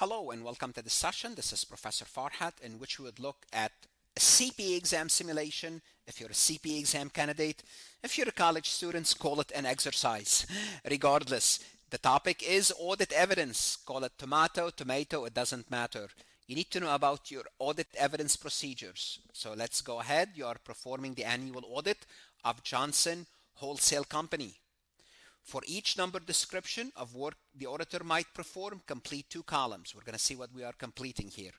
Hello and welcome to this session. This is Professor Farhat, in which we would look at a CPA exam simulation. If you're a CPA exam candidate, if you're a college student, call it an exercise. Regardless, the topic is audit evidence. Call it tomato, it doesn't matter. You need to know about your audit evidence procedures. So let's go ahead. You are performing the annual audit of Johnson Wholesale Company. For each number description of work the auditor might perform, complete 2 columns. We're going to see what we are completing here.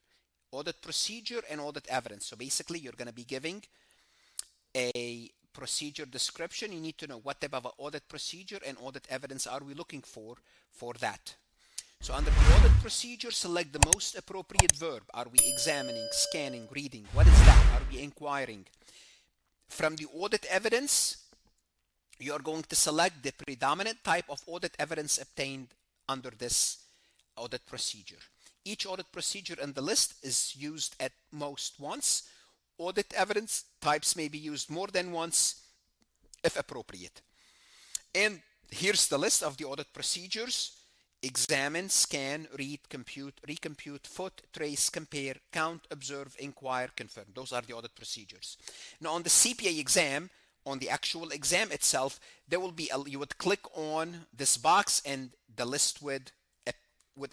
Audit procedure and audit evidence. So basically, you're going to be giving a procedure description. You need to know what type of audit procedure and audit evidence are we looking for that. So under the audit procedure, select the most appropriate verb. Are we examining, scanning, reading? What is that? Are we inquiring? From the audit evidence, you are going to select the predominant type of audit evidence obtained under this audit procedure. Each audit procedure in the list is used at most once. Audit evidence types may be used more than once if appropriate. And here's the list of the audit procedures. Examine, scan, read, compute, recompute, foot, trace, compare, count, observe, inquire, confirm. Those are the audit procedures. Now on the CPA exam, on the actual exam itself, there will be you would click on this box and the list would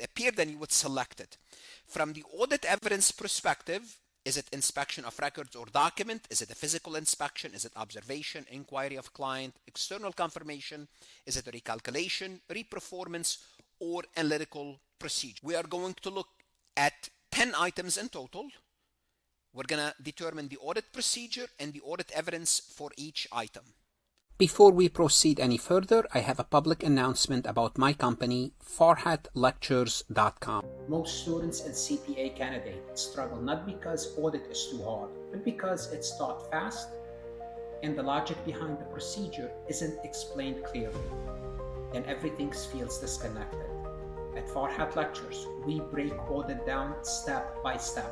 appear, then you would select it. From the audit evidence perspective, is it inspection of records or document? Is it a physical inspection? Is it observation, inquiry of client, external confirmation? Is it a recalculation, reperformance, or analytical procedure? We are going to look at 10 items in total. We're going to determine the audit procedure and the audit evidence for each item. Before we proceed any further, I have a public announcement about my company, farhatlectures.com. Most students and CPA candidates struggle not because audit is too hard, but because it's taught fast and the logic behind the procedure isn't explained clearly. Then everything feels disconnected. At Farhat Lectures, we break audit down step by step.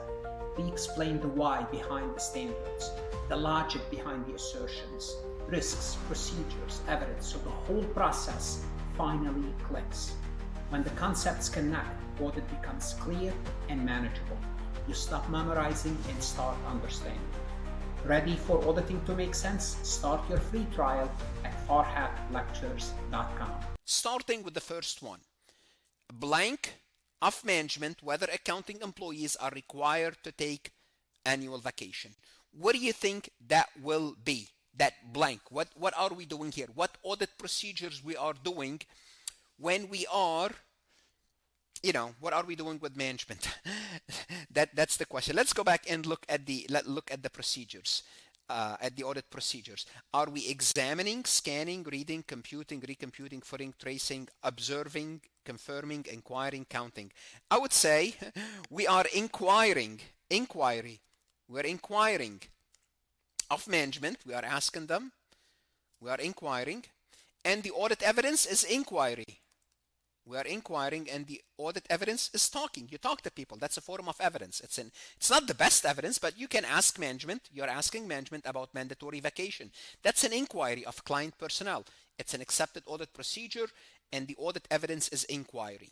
We explain the why behind the standards, the logic behind the assertions, risks, procedures, evidence, so the whole process finally clicks. When the concepts connect, audit becomes clear and manageable. You stop memorizing and start understanding. Ready for auditing to make sense? Start your free trial at farhatlectures.com. Starting with the first one, blank of management, whether accounting employees are required to take annual vacation. What do you think that will be? That blank. What are we doing here? What audit procedures we are doing when we are, what are we doing with management? That's the question. Let's go back and look at the procedures. At the audit procedures. Are we examining, scanning, reading, computing, recomputing, footing, tracing, observing, confirming, inquiring, counting? I would say we are inquiring. We're inquiring of management. We are asking them. We are inquiring. And the audit evidence is inquiry. We are inquiring and the audit evidence is talking. You talk to people. That's a form of evidence. It's not the best evidence, but you can ask management. You're asking management about mandatory vacation. That's an inquiry of client personnel. It's an accepted audit procedure and the audit evidence is inquiry.